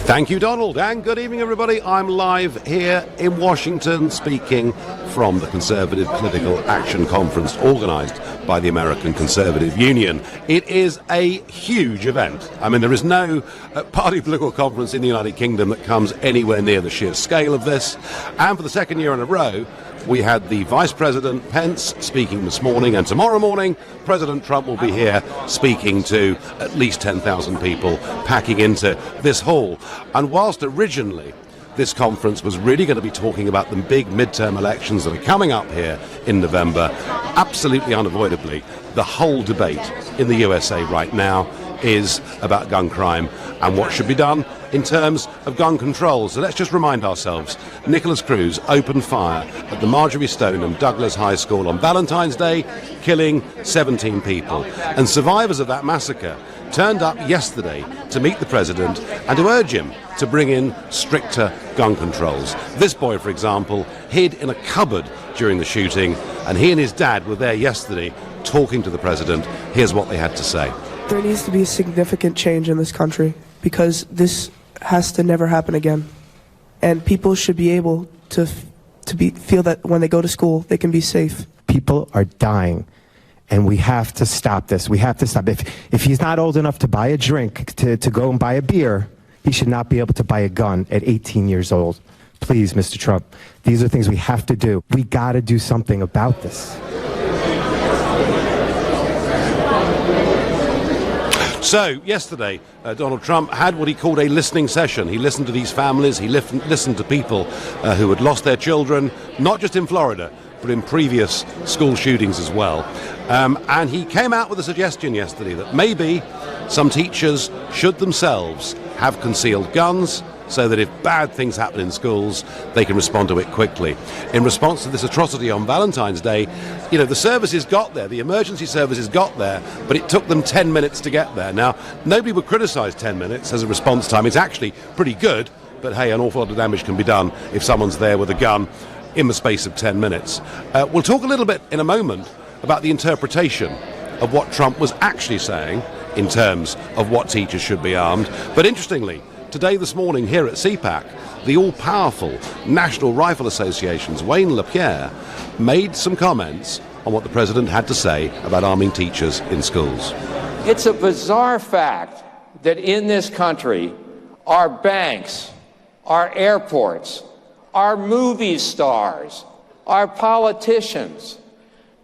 Thank you, Donald, and good evening, everybody. I'm live here in Washington speaking from the Conservative Political Action Conference organised by the American Conservative Union. It is a huge event. I mean, there is no party political conference in the United Kingdom that comes anywhere near the sheer scale of this. And for the second year in a row, we had the Vice President Pence speaking this morning, and tomorrow morning President Trump will be here speaking to at least 10,000 people packing into this hall. And whilst originally this conference was really going to be talking about the big midterm elections that are coming up here in November, absolutely unavoidably, the whole debate in the USA right now is about gun crime and what should be done in terms of gun control. So let's just remind ourselves, Nicholas Cruz opened fire at the Marjorie Stoneham Douglas High School on Valentine's Day, killing 17 people. And survivors of that massacre turned up yesterday to meet the president and to urge him to bring in stricter gun controls. This boy, for example, hid in a cupboard during the shooting, and he and his dad were there yesterday talking to the president. Here's what they had to say. There needs to be a significant change in this country because this has to never happen again. And people should be able to feel that when they go to school, they can be safe. People are dying, and we have to stop this. We have to stop. If he's not old enough to buy a drink, to go and buy a beer, he should not be able to buy a gun at 18 years old. Please, Mr. Trump, these are things we have to do. We got to do something about this. So, yesterday, Donald Trump had what he called a listening session. He listened to these families, he listened to people who had lost their children, not just in Florida, but in previous school shootings as well. And he came out with a suggestion yesterday that maybe some teachers should themselves have concealed guns, so that if bad things happen in schools, they can respond to it quickly. In response to this atrocity on Valentine's Day, you know, the services got there, the emergency services got there, but it took them 10 minutes to get there. Now, nobody would criticize 10 minutes as a response time. It's actually pretty good, but hey, an awful lot of damage can be done if someone's there with a gun in the space of 10 minutes. We'll talk a little bit in a moment about the interpretation of what Trump was actually saying in terms of what teachers should be armed. But interestingly, today, this morning, here at CPAC, the all-powerful National Rifle Association's Wayne LaPierre made some comments on what the president had to say about arming teachers in schools. It's a bizarre fact that in this country, our banks, our airports, our movie stars, our politicians,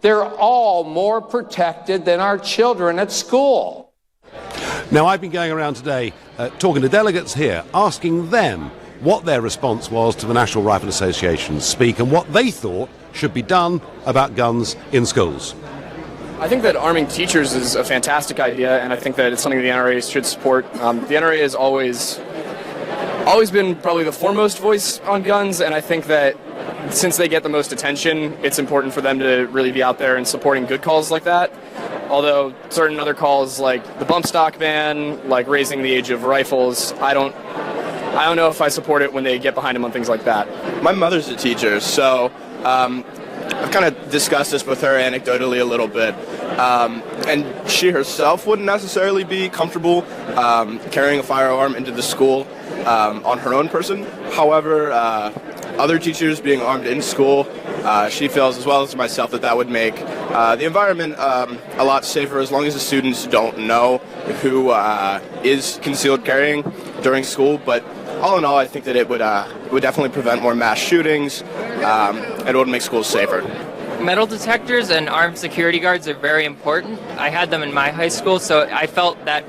they're all more protected than our children at school. Now, I've been going around today talking to delegates here, asking them what their response was to the National Rifle Association's speak and what they thought should be done about guns in schools. I think that arming teachers is a fantastic idea, and I think that it's something the NRA should support. The NRA has always been probably the foremost voice on guns, and I think that since they get the most attention, it's important for them to really be out there and supporting good calls like that. Although certain other calls like the bump stock ban, like raising the age of rifles, I don't know if I support it when they get behind them on things like that. My mother's a teacher, so I've kind of discussed this with her anecdotally a little bit. And she herself wouldn't necessarily be comfortable carrying a firearm into the school on her own person. However, other teachers being armed in school, she feels, as well as myself, that would make the environment a lot safer as long as the students don't know who is concealed carrying during school. But all in all, I think that it would definitely prevent more mass shootings and it would make schools safer. Metal detectors and armed security guards are very important. I had them in my high school, so I felt that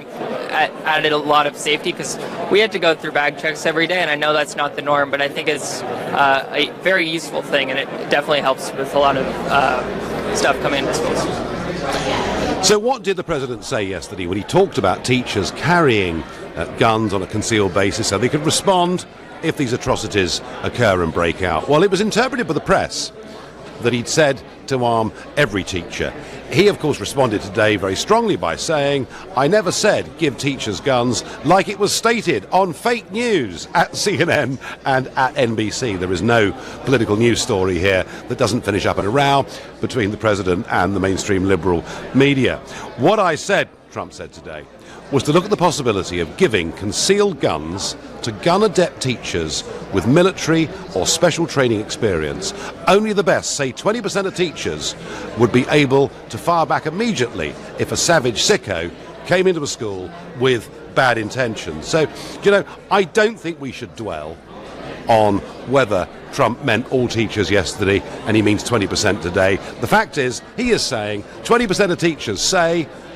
added a lot of safety because we had to go through bag checks every day, and I know that's not the norm, but I think it's a very useful thing, and it definitely helps with a lot of stuff coming into schools. So what did the president say yesterday when he talked about teachers carrying guns on a concealed basis so they could respond if these atrocities occur and break out? Well, it was interpreted by the press that he'd said to arm every teacher. He, of course, responded today very strongly by saying, I never said give teachers guns, like it was stated on fake news at CNN and at NBC. There is no political news story here that doesn't finish up in a row between the president and the mainstream liberal media. What I said Trump said today, was to look at the possibility of giving concealed guns to gun-adept teachers with military or special training experience. Only the best, say 20% of teachers, would be able to fire back immediately if a savage sicko came into a school with bad intentions. So, I don't think we should dwell on whether Trump meant all teachers yesterday and he means 20% today. The fact is, he is saying 20% of teachers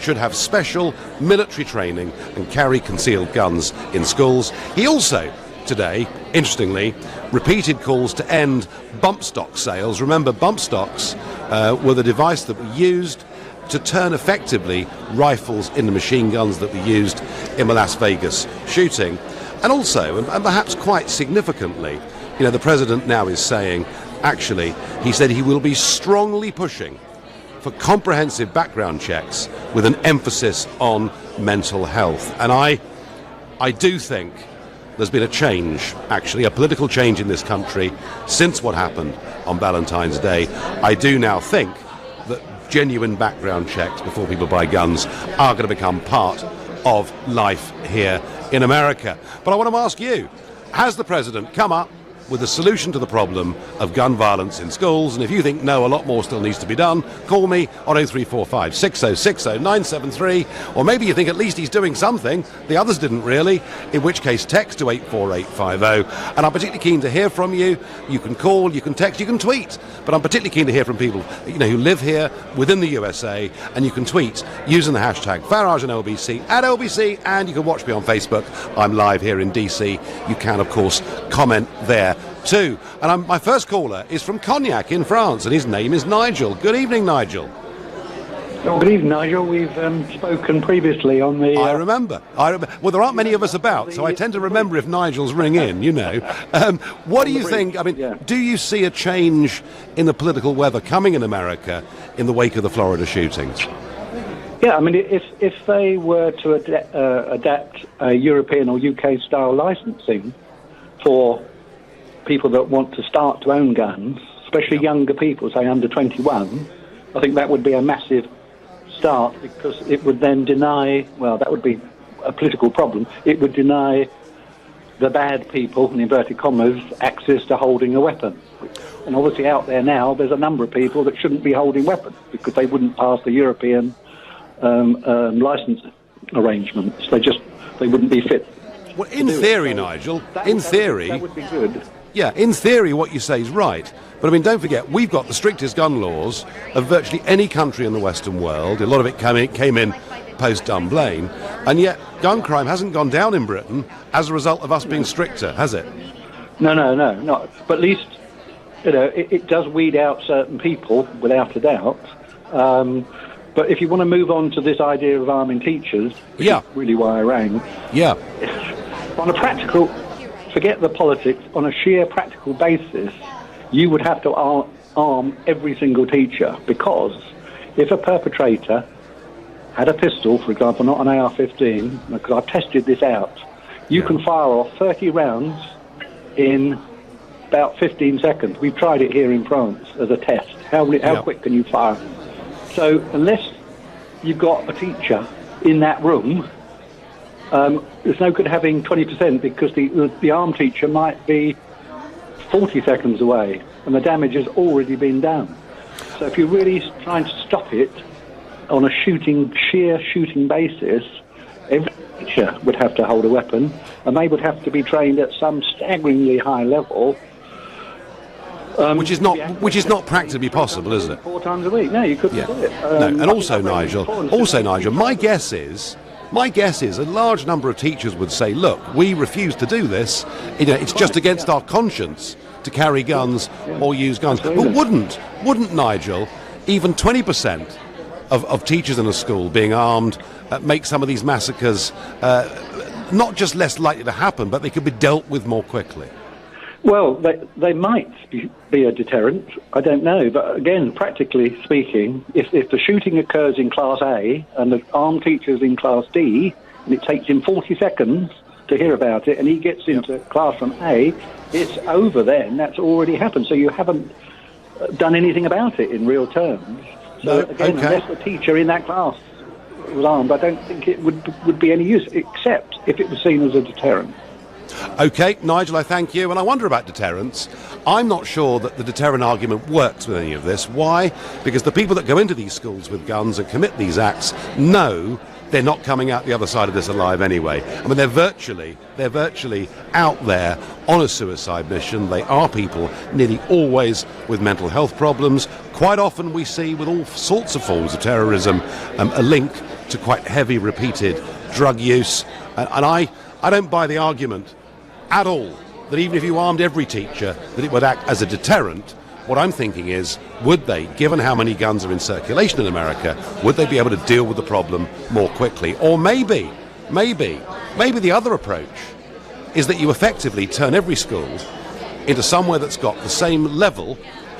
should have special military training and carry concealed guns in schools. He also, today, interestingly, repeated calls to end bump stock sales. Remember, bump stocks were the device that were used to turn effectively rifles into machine guns that were used in the Las Vegas shooting. And also, and perhaps quite significantly, the president now is saying, actually, he said he will be strongly pushing for comprehensive background checks with an emphasis on mental health. And I do think there's been a change, actually, a political change in this country since what happened on Valentine's Day. I do now think that genuine background checks before people buy guns are going to become part of life here in America. But I want to ask you, has the president come up with a solution to the problem of gun violence in schools? And if you think no, a lot more still needs to be done, call me on 0345 6060 973, or maybe you think at least he's doing something, the others didn't really, in which case text to 84850. And I'm particularly keen to hear from you. You can call, you can text, you can tweet, but I'm particularly keen to hear from people who live here within the USA, and you can tweet using the hashtag Farage and LBC at LBC, and you can watch me on Facebook. I'm live here in DC. You can, of course, comment there too. And my first caller is from Cognac in France, and his name is Nigel. Good evening, Nigel. Oh, good evening, Nigel. We've spoken previously on the... I remember. Well, there aren't many of us about, so I tend to remember if Nigels ring in, What do you think? I mean, do you see a change in the political weather coming in America in the wake of the Florida shootings? Yeah, I mean, if they were to adapt a European or UK-style licensing for people that want to start to own guns, especially younger people, say under 21, I think that would be a massive start, because it would then deny, well, that would be a political problem, it would deny the bad people, in inverted commas, access to holding a weapon. And obviously out there now, there's a number of people that shouldn't be holding weapons because they wouldn't pass the European license arrangements. They wouldn't be fit. Well, in theory, Nigel, in theory... That would be good. Yeah, in theory, what you say is right. But, I mean, don't forget, we've got the strictest gun laws of virtually any country in the Western world. A lot of it came in post-Dunblane. And yet, gun crime hasn't gone down in Britain as a result of us being stricter, has it? No, not. But at least, it does weed out certain people, without a doubt. But if you want to move on to this idea of arming teachers, which is really why I rang. Yeah. On a practical... Forget the politics. On a sheer practical basis, you would have to arm every single teacher, because if a perpetrator had a pistol, for example, not an AR-15, because I've tested this out, you can fire off 30 rounds in about 15 seconds. We've tried it here in France as a test. How quick can you fire? So unless you've got a teacher in that room, there's no good having 20%, because the armed teacher might be 40 seconds away and the damage has already been done. So if you're really trying to stop it on a sheer shooting basis, every teacher would have to hold a weapon, and they would have to be trained at some staggeringly high level. Which is not practically possible, is it? 4 times a week. No, you couldn't do it. No, and also, Nigel, my guess is a large number of teachers would say, look, we refuse to do this. It's just against our conscience to carry guns or use guns. But wouldn't, Nigel, even 20% of teachers in a school being armed make some of these massacres not just less likely to happen, but they could be dealt with more quickly? Well, they might be a deterrent. I don't know. But again, practically speaking, if the shooting occurs in Class A and the armed teacher's in Class D, and it takes him 40 seconds to hear about it, and he gets into classroom A, it's over then. That's already happened. So you haven't done anything about it in real terms. So again, unless the teacher in that class was armed, I don't think it would be any use, except if it was seen as a deterrent. OK, Nigel, I thank you. And I wonder about deterrence. I'm not sure that the deterrent argument works with any of this. Why? Because the people that go into these schools with guns and commit these acts know they're not coming out the other side of this alive anyway. I mean, they're virtually out there on a suicide mission. They are people nearly always with mental health problems. Quite often we see with all sorts of forms of terrorism a link to quite heavy repeated drug use. And I don't buy the argument at all that even if you armed every teacher that it would act as a deterrent. What I'm thinking is, would they, given how many guns are in circulation in America, would they be able to deal with the problem more quickly? Or maybe the other approach is that you effectively turn every school into somewhere that's got the same level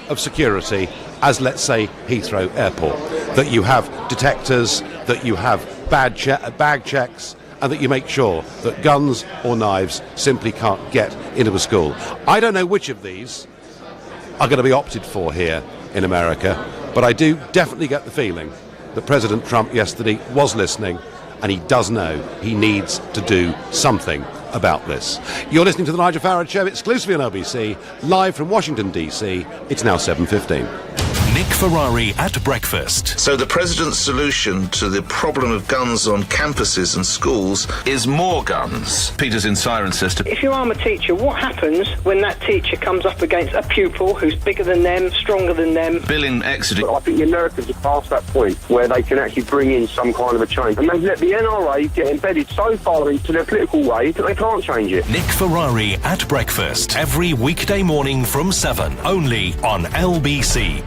of security as, let's say, Heathrow Airport. That you have detectors, that you have bag checks, and that you make sure that guns or knives simply can't get into a school. I don't know which of these are going to be opted for here in America, but I do definitely get the feeling that President Trump yesterday was listening, and he does know he needs to do something about this. You're listening to the Nigel Farage Show exclusively on LBC, live from Washington DC. It's now 7:15. Nick Ferrari at breakfast. So the president's solution to the problem of guns on campuses and schools is more guns. Peter's in Cirencester. If you arm a teacher, what happens when that teacher comes up against a pupil who's bigger than them, stronger than them? Bill in Exeter. I think the Americans are past that point where they can actually bring in some kind of a change. And they've let the NRA get embedded so far into their political way that they can't change it. Nick Ferrari at breakfast. Every weekday morning from 7, only on LBC.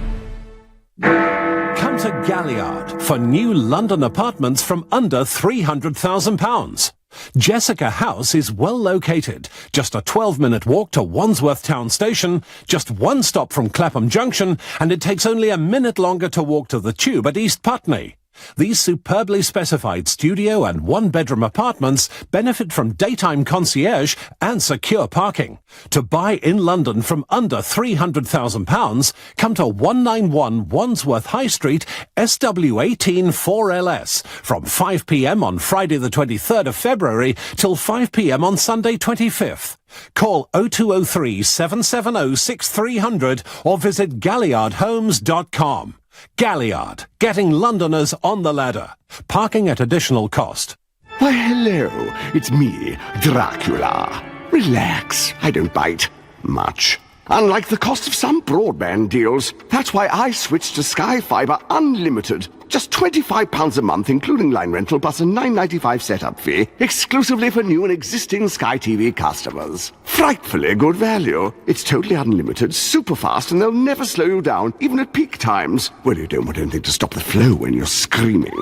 Come to Galliard for new London apartments from under £300,000. Jessica House is well located. Just a 12-minute walk to Wandsworth Town Station, just one stop from Clapham Junction, and it takes only a minute longer to walk to the Tube at East Putney. These superbly specified studio and one-bedroom apartments benefit from daytime concierge and secure parking. To buy in London from under £300,000, come to 191 Wandsworth High Street, SW18 4LS, from 5 p.m. on Friday the 23rd of February till 5 p.m. on Sunday 25th. Call 0203 770 6300 or visit galliardhomes.com. Galliard, getting Londoners on the ladder. Parking at additional cost. Why, hello. It's me, Dracula. Relax. I don't bite. Much. Unlike the cost of some broadband deals. That's why I switched to Sky Fibre Unlimited. Just £25 a month, including line rental, plus a $9.95 setup fee, exclusively for new and existing Sky TV customers. Frightfully good value. It's totally unlimited, super fast, and they'll never slow you down, even at peak times. Well, you don't want anything to stop the flow when you're screaming.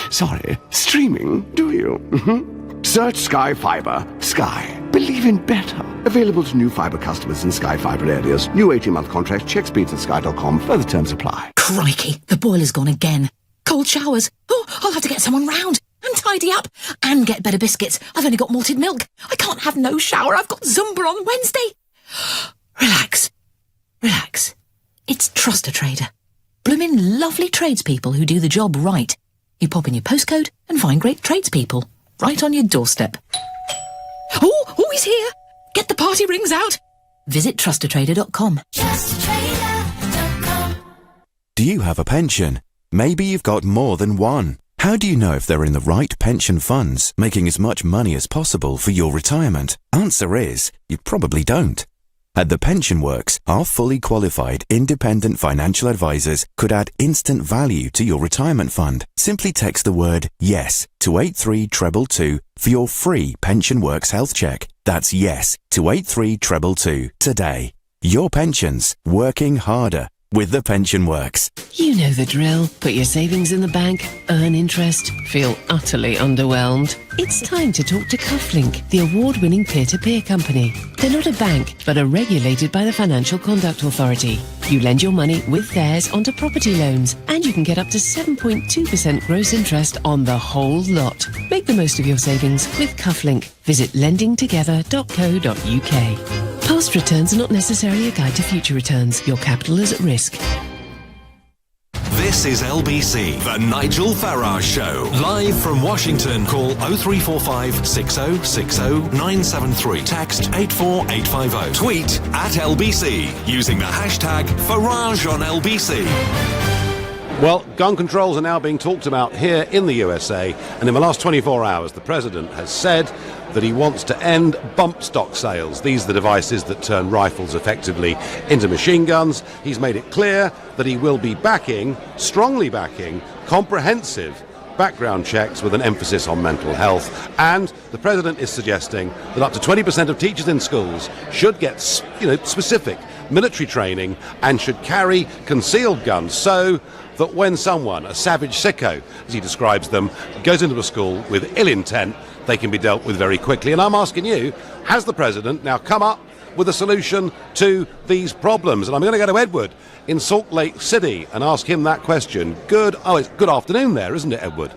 Sorry, streaming, do you? Search Sky Fibre. Sky. Believe in better. Available to new fibre customers in Sky Fibre areas. New 18-month contract. Check speeds at sky.com. Further terms apply. Crikey, the boiler's gone again. Cold showers. Oh, I'll have to get someone round and tidy up and get better biscuits. I've only got malted milk. I can't have no shower. I've got Zumba on Wednesday. Relax. Relax. It's Trust a Trader. Bloomin' lovely tradespeople who do the job right. You pop in your postcode and find great tradespeople right on your doorstep. Oh, he's here. Get the party rings out. Visit trustatrader.com. Trustatrader.com. Do you have a pension? Maybe you've got more than one. How do you know if they're in the right pension funds, making as much money as possible for your retirement? Answer is, you probably don't. At The Pension Works, our fully qualified independent financial advisors could add instant value to your retirement fund. Simply text the word YES to 83222 for your free Pension Works health check. That's YES to 83222 today. Your pensions, working harder with The Pension Works. You know the drill. Put your savings in the bank, earn interest, feel utterly underwhelmed. It's time to talk to Cufflink, the award-winning peer-to-peer company. They're not a bank, but are regulated by the Financial Conduct Authority. You lend your money with theirs onto property loans, and you can get up to 7.2% gross interest on the whole lot. Make the most of your savings with Cufflink. Visit lendingtogether.co.uk. Past returns are not necessarily a guide to future returns. Your capital is at risk. This is LBC, the Nigel Farage Show. Live from Washington, call 0345 6060 973. Text 84850. Tweet at LBC using the hashtag Farage on LBC. Well, gun controls are now being talked about here in the USA, and in the last 24 hours, the president has said that he wants to end bump stock sales. These are the devices that turn rifles effectively into machine guns. He's made it clear that he will be strongly backing, comprehensive background checks with an emphasis on mental health. And the president is suggesting that up to 20% of teachers in schools should get, specific military training and should carry concealed guns, so that when someone, a savage sicko, as he describes them, goes into a school with ill intent, they can be dealt with very quickly. And I'm asking you, has the president now come up with a solution to these problems? And I'm going to go to Edward in Salt Lake City and ask him that question. It's good afternoon there, isn't it, Edward?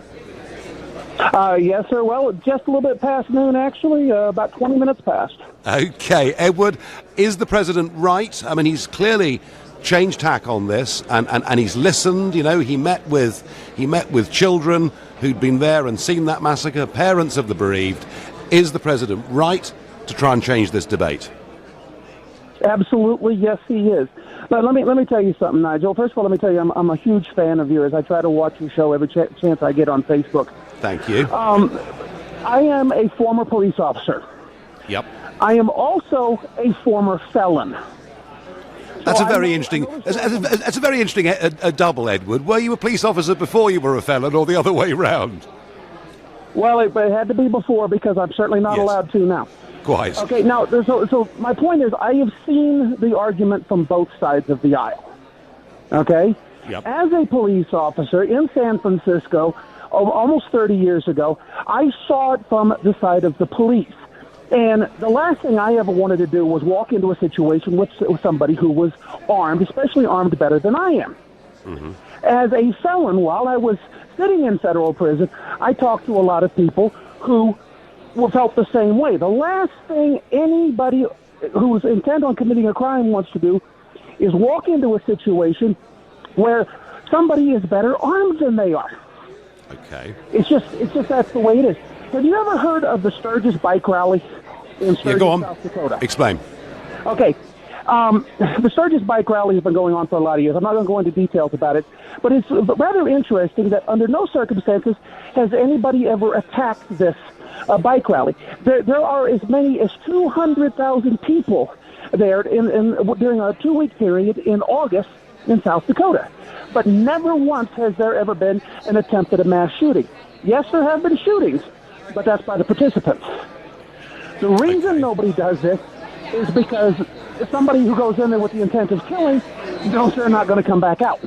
Yes, sir. Well, just a little bit past noon, actually, about 20 minutes past. Okay, Edward, is the president right? I mean, he's clearly changed tack on this, and he's listened. He met with children who'd been there and seen that massacre, parents of the bereaved. Is the president right to try and change this debate? Absolutely, yes, he is. But let me tell you something, Nigel. First of all, let me tell you, I'm a huge fan of yours. I try to watch your show every chance I get on Facebook. Thank you. I am a former police officer. Yep. I am also a former felon. That's a very interesting. That's a very interesting double, Edward. Were you a police officer before you were a felon, or the other way round? Well, it had to be before, because I'm certainly not allowed to now. Quite. Okay. Now, so my point is, I have seen the argument from both sides of the aisle. Okay. Yep. As a police officer in San Francisco, almost 30 years ago, I saw it from the side of the police. And the last thing I ever wanted to do was walk into a situation with somebody who was armed, especially armed better than I am. Mm-hmm. As a felon, while I was sitting in federal prison, I talked to a lot of people who felt the same way. The last thing anybody who's intent on committing a crime wants to do is walk into a situation where somebody is better armed than they are. Okay. It's just that's the way it is. Have you ever heard of the Sturgis Bike Rally in Sturgis, South Dakota? Explain. Okay. The Sturgis Bike Rally has been going on for a lot of years. I'm not going to go into details about it, but it's rather interesting that under no circumstances has anybody ever attacked this bike rally. There are as many as 200,000 people there during a 2-week period in August in South Dakota. But never once has there ever been an attempt at a mass shooting. Yes, there have been shootings, but that's by the participants. The reason nobody does this is because somebody who goes in there with the intent of killing knows they're not going to come back out.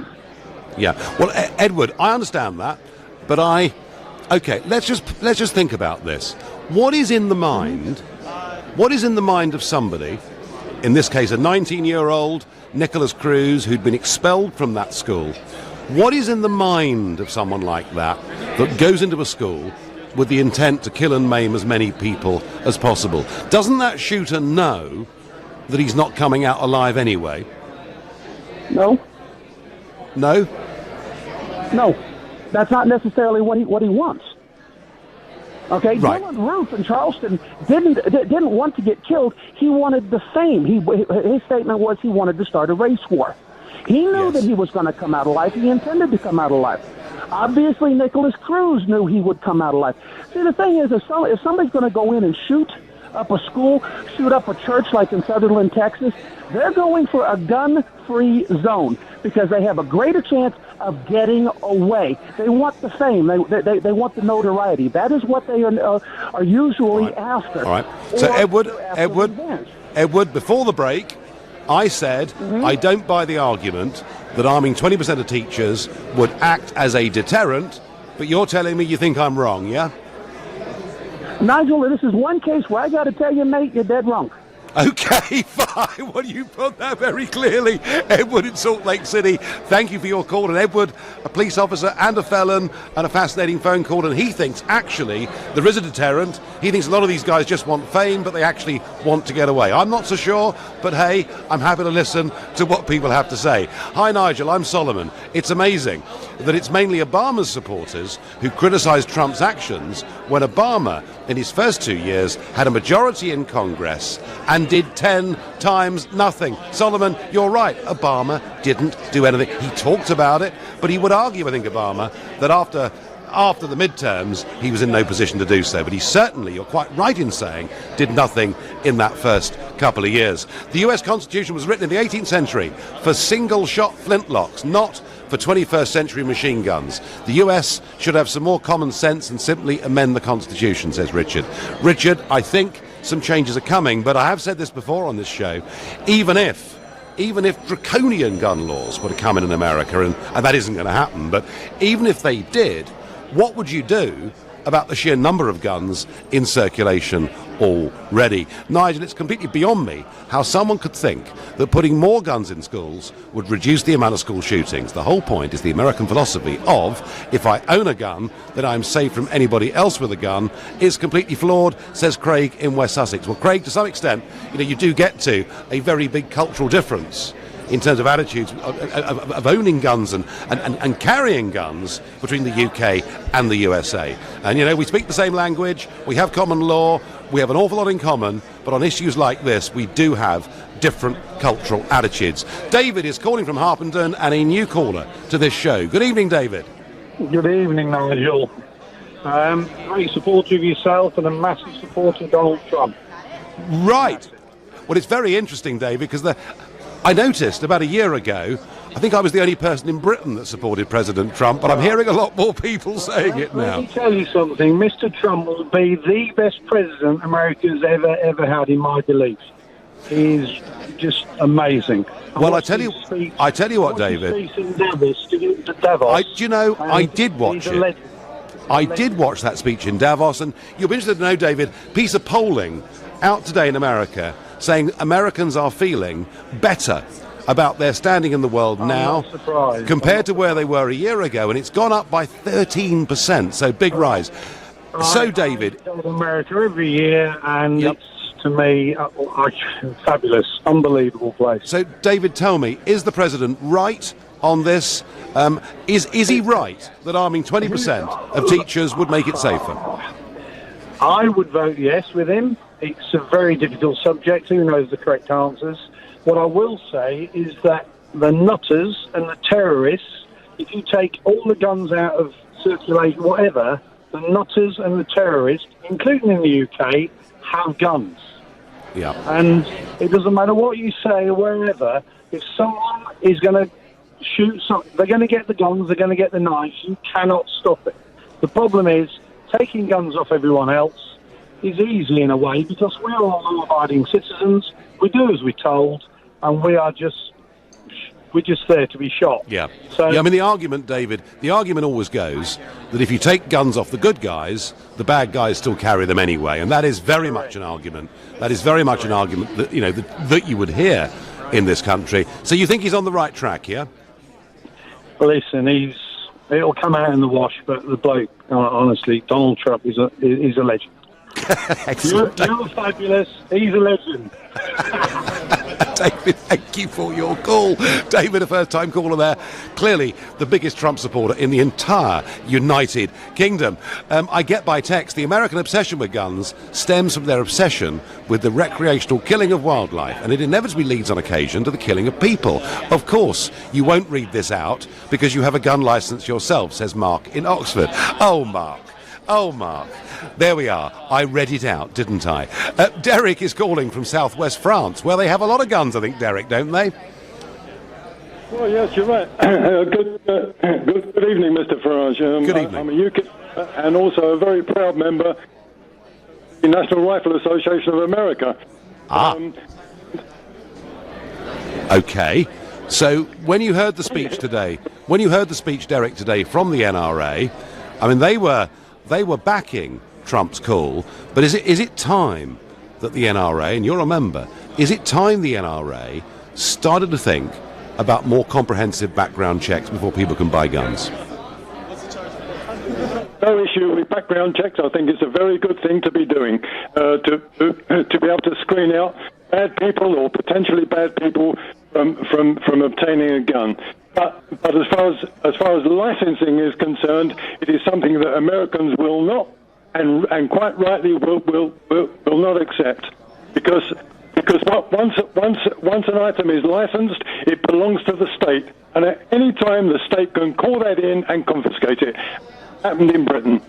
Yeah. Well, Edward, I understand that, but let's just think about this. What is in the mind of somebody, in this case a 19-year-old Nicholas Cruz, who'd been expelled from that school? What is in the mind of someone like that goes into a school with the intent to kill and maim as many people as possible? Doesn't that shooter know that he's not coming out alive anyway? No. No? No. That's not necessarily what he wants. Okay, right. Dylan Roof in Charleston didn't want to get killed. He wanted the fame. His statement was he wanted to start a race war. He knew that he was going to come out alive. He intended to come out alive. Obviously, Nicholas Cruz knew he would come out alive. See, the thing is, if somebody's going to go in and shoot up a school, shoot up a church like in Sutherland, Texas, they're going for a gun-free zone because they have a greater chance of getting away. They want the fame. They want the notoriety. That is what they are usually after. All right. So, Edward, before the break, I said I don't buy the argument that arming 20% of teachers would act as a deterrent, but you're telling me you think I'm wrong, yeah? Nigel, this is one case where I got to tell you, mate, you're dead wrong. Okay, fine. Well, you put that very clearly. Edward in Salt Lake City, thank you for your call. And Edward, a police officer and a felon, and a fascinating phone call. And he thinks, actually, there is a deterrent. He thinks a lot of these guys just want fame, but they actually want to get away. I'm not so sure, but hey, I'm happy to listen to what people have to say. Hi, Nigel, I'm Solomon. It's amazing that it's mainly Obama's supporters who criticise Trump's actions when Obama, in his first 2 years, had a majority in Congress and did 10 times nothing. Solomon, you're right. Obama didn't do anything. He talked about it, but he would argue, I think, Obama, that after the midterms, he was in no position to do so. But he certainly, you're quite right in saying, did nothing in that first couple of years. The US Constitution was written in the 18th century for single-shot flintlocks, not for 21st century machine guns. The US should have some more common sense and simply amend the Constitution, says Richard. Richard, I think some changes are coming, but I have said this before on this show, even if draconian gun laws were to come in America, and that isn't going to happen, but even if they did, what would you do about the sheer number of guns in circulation already? Nigel, it's completely beyond me how someone could think that putting more guns in schools would reduce the amount of school shootings. The whole point is the American philosophy of, if I own a gun, then I'm safe from anybody else with a gun, is completely flawed, says Craig in West Sussex. Well, Craig, to some extent, you do get to a very big cultural difference in terms of attitudes of owning guns and carrying guns between the UK and the USA. And, we speak the same language, we have common law, we have an awful lot in common, but on issues like this, we do have different cultural attitudes. David is calling from Harpenden and a new caller to this show. Good evening, David. Good evening, Nigel. Great supporter of yourself and a massive supporter of Donald Trump. Right. Well, it's very interesting, David, because I noticed about a year ago, I think I was the only person in Britain that supported President Trump, but I'm hearing a lot more people saying it now. Let me tell you something. Mr. Trump will be the best president America's ever had, in my belief. He's just amazing. Well, I tell you what, David. I did watch it. I did watch that speech in Davos, and you'll be interested to know, David, piece of polling out today in America saying Americans are feeling better about their standing in the world now compared to where they were a year ago, and it's gone up by 13%, so big rise. So, David, I tell America every year, and it's, to me, fabulous, unbelievable place. So, David, tell me, is the president right on this? Is he right that arming 20% of teachers would make it safer? I would vote yes with him. It's a very difficult subject. Who knows the correct answers? What I will say is that the nutters and the terrorists, if you take all the guns out of circulation, whatever, the nutters and the terrorists, including in the UK, have guns. Yeah. And it doesn't matter what you say or wherever, if someone is going to shoot something, they're going to get the guns, they're going to get the knives. You cannot stop it. The problem is, taking guns off everyone else is easy in a way because we're all law-abiding citizens. We do as we're told, and we're just there to be shot. Yeah. So, I mean, the argument, David, always goes that if you take guns off the good guys, the bad guys still carry them anyway, and that is very much an argument. That is very much an argument that that you would hear in this country. So you think he's on the right track, yeah? Listen, it'll come out in the wash, but the bloke, honestly, Donald Trump is a legend. Excellent. You're fabulous. He's a legend. David, thank you for your call. David, a first-time caller there. Clearly the biggest Trump supporter in the entire United Kingdom. I get by text, the American obsession with guns stems from their obsession with the recreational killing of wildlife, and it inevitably leads on occasion to the killing of people. Of course, you won't read this out because you have a gun licence yourself, says Mark in Oxford. Oh, Mark. There we are. I read it out, didn't I? Derek is calling from southwest France, where they have a lot of guns, I think, Derek, don't they? Well, yes, you're right. Good evening, Mr. Farage. Good evening. I'm a UK and also a very proud member of the National Rifle Association of America. Okay. So when you heard the speech today, Derek, today from the NRA, I mean, they were backing Trump's call, but is it time that the NRA, and you're a member, is it time the NRA started to think about more comprehensive background checks before people can buy guns? No issue with background checks. I think it's a very good thing to be doing, to be able to screen out bad people or potentially bad people from obtaining a gun. But as far as licensing is concerned, it is something that Americans will not, and quite rightly will not accept, because once an item is licensed, it belongs to the state, and at any time the state can call that in and confiscate it. Happened in Britain.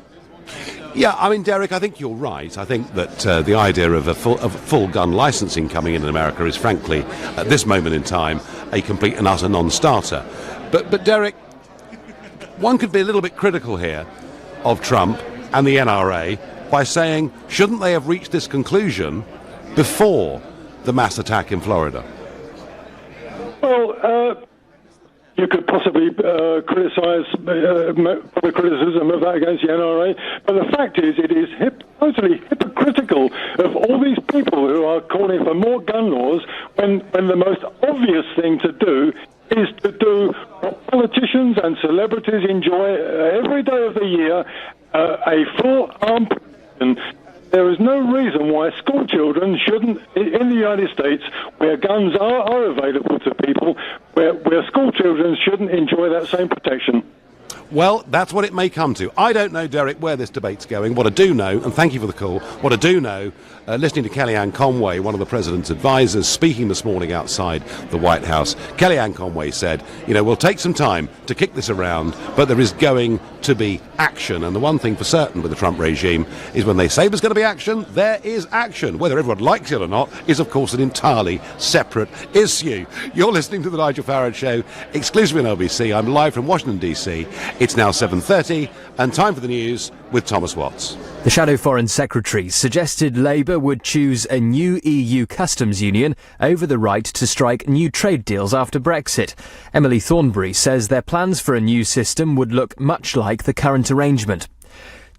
Yeah, I mean, Derek, I think you're right. I think that the idea of full gun licensing coming in America is, frankly, at this moment in time, a complete and utter non-starter. But Derek, one could be a little bit critical here of Trump and the NRA by saying, shouldn't they have reached this conclusion before the mass attack in Florida? Well, you could possibly criticise the criticism of that against the NRA, but the fact is it is totally hypocritical of all these people who are calling for more gun laws when the most obvious thing to do is to do what politicians and celebrities enjoy every day of the year, a full armed protection. There is no reason why school children shouldn't, in the United States, where guns are available to people, where school children shouldn't enjoy that same protection. Well, that's what it may come to. I don't know, Derek, where this debate's going. What I do know, and thank you for the call, what I do know, listening to Kellyanne Conway, one of the president's advisors, speaking this morning outside the White House, Kellyanne Conway said, we'll take some time to kick this around, but there is going to be action. And the one thing for certain with the Trump regime is when they say there's going to be action, there is action. Whether everyone likes it or not is, of course, an entirely separate issue. You're listening to The Nigel Farage Show, exclusively on LBC. I'm live from Washington, D.C. It's now 7:30 and time for the news with Thomas Watts. The Shadow Foreign Secretary suggested Labour would choose a new EU customs union over the right to strike new trade deals after Brexit. Emily Thornberry says their plans for a new system would look much like the current arrangement.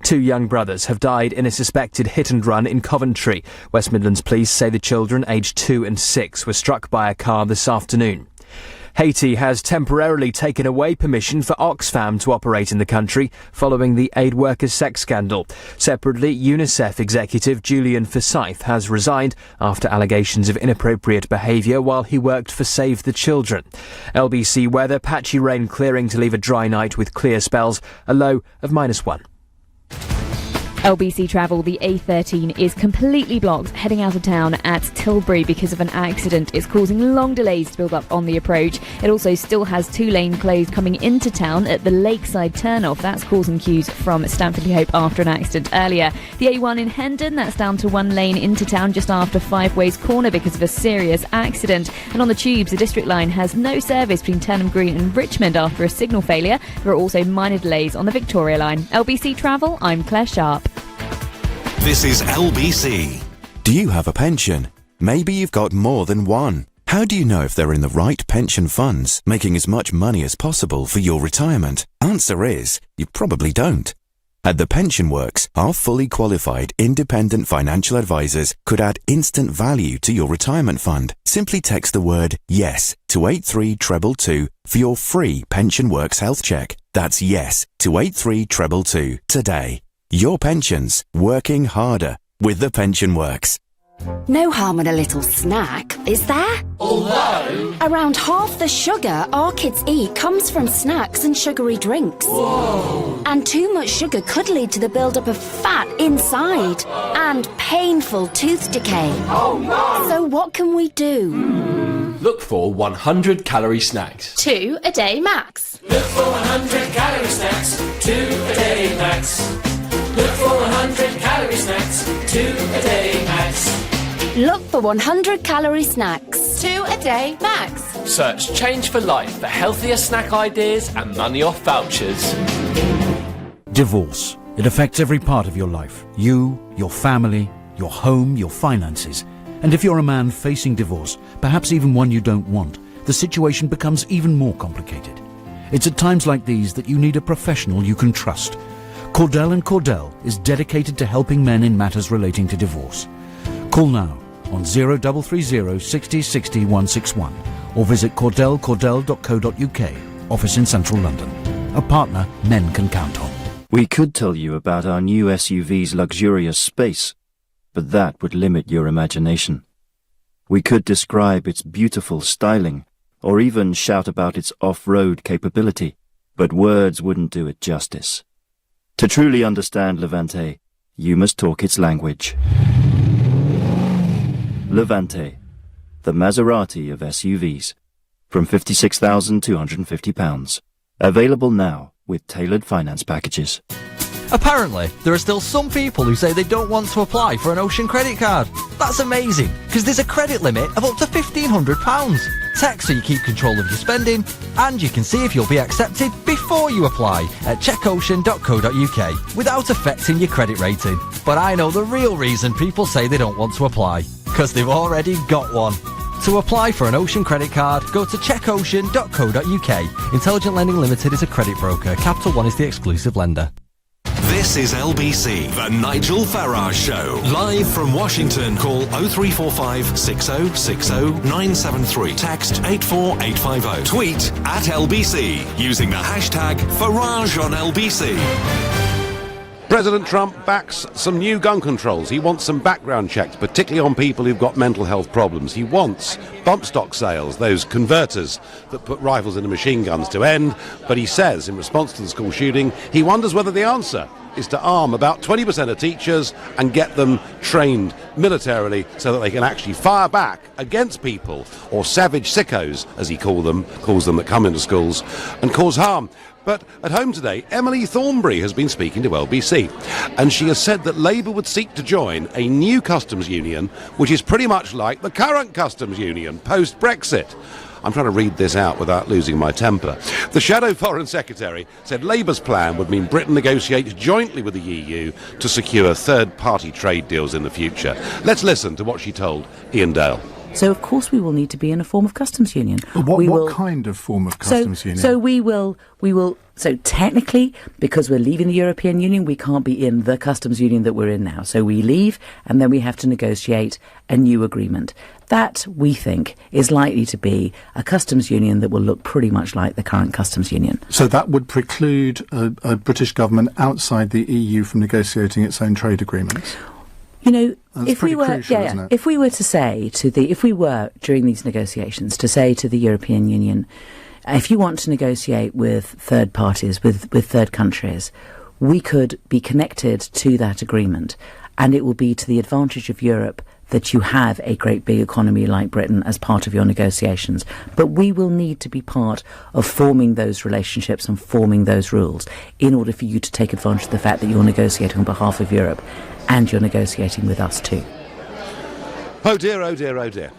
2 young brothers have died in a suspected hit-and-run in Coventry. West Midlands police say the children, aged 2 and 6, were struck by a car this afternoon. Haiti has temporarily taken away permission for Oxfam to operate in the country following the aid workers' sex scandal. Separately, UNICEF executive Julian Forsyth has resigned after allegations of inappropriate behaviour while he worked for Save the Children. LBC weather, patchy rain clearing to leave a dry night with clear spells, a low of -1. LBC travel, the A13 is completely blocked heading out of town at Tilbury because of an accident. It's causing long delays to build up on the approach. It also still has 2 lanes closed coming into town at the Lakeside turnoff. That's causing queues from Stamford-le-Hope after an accident earlier. The A1 in Hendon, that's down to 1 lane into town just after Five Ways Corner because of a serious accident. And on the tubes, the District line has no service between Turnham Green and Richmond after a signal failure. There are also minor delays on the Victoria line. LBC Travel, I'm Claire Sharp. This is LBC. Do you have a pension? Maybe you've got more than one. How do you know if they're in the right pension funds, making as much money as possible for your retirement? Answer is, you probably don't. At The Pension Works, our fully qualified independent financial advisors could add instant value to your retirement fund. Simply text the word YES to 83222 for your free Pension Works health check. That's YES to 83222 today. Your pensions, working harder with The Pension Works. No harm in a little snack, is there? Although around half the sugar our kids eat comes from snacks and sugary drinks. Whoa. And too much sugar could lead to the build-up of fat inside and painful tooth decay. Oh no! So what can we do? Look for 100-calorie snacks. 2 a day max. Look for 100-calorie snacks. 2 a day max. Look for 100-calorie snacks. 2 a day max. Look for 100-calorie snacks. 2 a day max. Search Change for Life for healthier snack ideas and money off vouchers. Divorce. It affects every part of your life. You, your family, your home, your finances. And if you're a man facing divorce, perhaps even one you don't want, the situation becomes even more complicated. It's at times like these that you need a professional you can trust. Cordell & Cordell is dedicated to helping men in matters relating to divorce. Call now on 0330 60 60 161 or visit cordell.co.uk, office in central London. A partner men can count on. We could tell you about our new SUV's luxurious space, but that would limit your imagination. We could describe its beautiful styling, or even shout about its off-road capability, but words wouldn't do it justice. To truly understand Levante, you must talk its language. Levante, the Maserati of SUVs, from £56,250. Available now with tailored finance packages. Apparently, there are still some people who say they don't want to apply for an Ocean credit card. That's amazing, because there's a credit limit of up to £1,500. Text so you keep control of your spending, and you can see if you'll be accepted before you apply at checkocean.co.uk without affecting your credit rating. But I know the real reason people say they don't want to apply, because they've already got one. To apply for an Ocean credit card, go to checkocean.co.uk. Intelligent Lending Limited is a credit broker. Capital One is the exclusive lender. This is LBC, the Nigel Farage Show. Live from Washington, call 0345 6060 973. Text 84850. Tweet at LBC using the hashtag Farage on LBC. President Trump backs some new gun controls. He wants some background checks, particularly on people who've got mental health problems. He wants bump stock sales, those converters that put rifles into machine guns, to end. But he says, in response to the school shooting, he wonders whether the answer is to arm about 20% of teachers and get them trained militarily so that they can actually fire back against people, or savage sickos, as he calls them, that come into schools and cause harm. But at home today, Emily Thornberry has been speaking to LBC, and she has said that Labour would seek to join a new customs union, which is pretty much like the current customs union post-Brexit. I'm trying to read this out without losing my temper. The Shadow Foreign Secretary said Labour's plan would mean Britain negotiates jointly with the EU to secure third-party trade deals in the future. Let's listen to what she told Ian Dale. So, of course, we will need to be in a form of customs union. What kind of form of customs union? So we will. So technically, because we're leaving the European Union, we can't be in the customs union that we're in now. So we leave, and then we have to negotiate a new agreement. That, we think, is likely to be a customs union that will look pretty much like the current customs union. So that would preclude a British government outside the EU from negotiating its own trade agreements? You know, if we were, if we were to say if we were during these negotiations to say to the European Union, if you want to negotiate with third parties, with third countries, we could be connected to that agreement, and it will be to the advantage of Europe that you have a great big economy like Britain as part of your negotiations. But we will need to be part of forming those relationships and forming those rules in order for you to take advantage of the fact that you're negotiating on behalf of Europe and you're negotiating with us too. Oh dear, oh dear, oh dear.